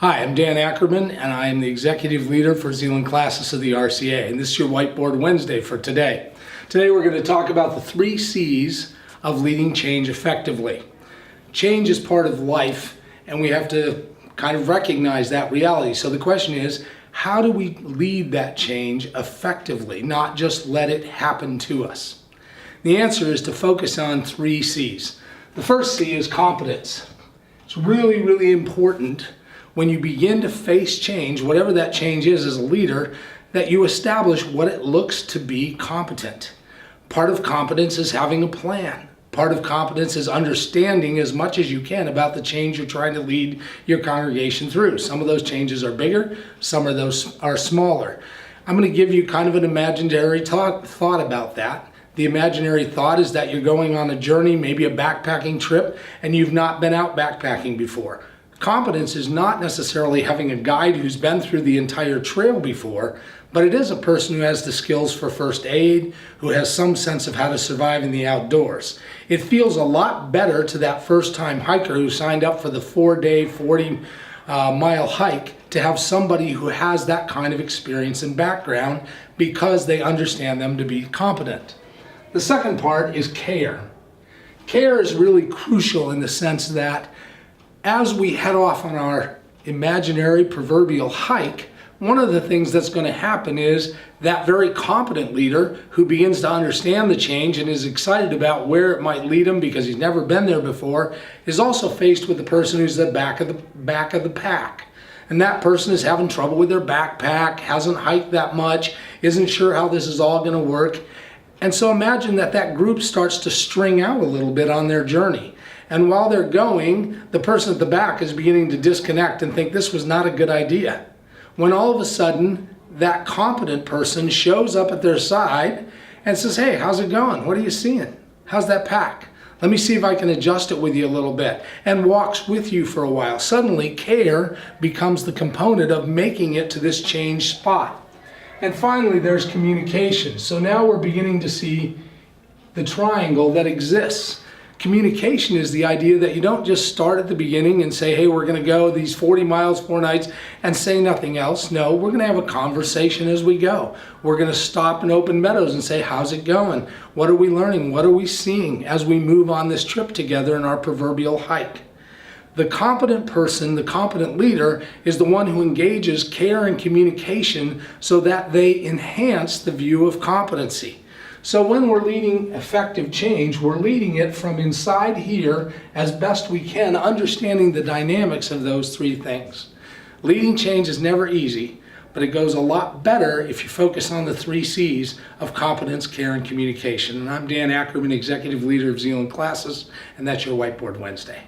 Hi, I'm Dan Ackerman, and I am the Executive Leader for Zealand Classes of the RCA, and this is your Whiteboard Wednesday for today. Today we're going to talk about the 3 C's of leading change effectively. Change is part of life, and we have to kind of recognize that reality. So the question is, how do we lead that change effectively, not just let it happen to us? The answer is to focus on 3 C's. The first C is competence. It's really, really important when you begin to face change, whatever that change is as a leader, that you establish what it looks to be competent. Part of competence is having a plan. Part of competence is understanding as much as you can about the change you're trying to lead your congregation through. Some of those changes are bigger, some of those are smaller. I'm going to give you kind of an imaginary thought about that. The imaginary thought is that you're going on a journey, maybe a backpacking trip, and you've not been out backpacking before. Competence is not necessarily having a guide who's been through the entire trail before, but it is a person who has the skills for first aid, who has some sense of how to survive in the outdoors. It feels a lot better to that first-time hiker who signed up for the 4-day, 40-mile hike to have somebody who has that kind of experience and background because they understand them to be competent. The second part is care. Care is really crucial in the sense that as we head off on our imaginary proverbial hike, one of the things that's going to happen is that very competent leader who begins to understand the change and is excited about where it might lead him because he's never been there before is also faced with the person who's the back of the pack. And that person is having trouble with their backpack, hasn't hiked that much, isn't sure how this is all going to work. And so imagine that group starts to string out a little bit on their journey. And while they're going, the person at the back is beginning to disconnect and think this was not a good idea. When all of a sudden, that competent person shows up at their side and says, "Hey, how's it going? What are you seeing? How's that pack? Let me see if I can adjust it with you a little bit," and walks with you for a while. Suddenly, care becomes the component of making it to this change spot. And finally, there's communication. So now we're beginning to see the triangle that exists. Communication is the idea that you don't just start at the beginning and say, "Hey, we're going to go these 40 miles, 4 nights," and say nothing else. No, we're going to have a conversation as we go. We're going to stop in open meadows and say, "How's it going? What are we learning? What are we seeing as we move on this trip together in our proverbial hike?" The competent person, the competent leader, is the one who engages care and communication so that they enhance the view of competency. So when we're leading effective change, we're leading it from inside here as best we can, understanding the dynamics of those 3 things. Leading change is never easy, but it goes a lot better if you focus on the 3 C's of competence, care, and communication. And I'm Dan Ackerman, Executive Leader of Zealand Classes, and that's your Whiteboard Wednesday.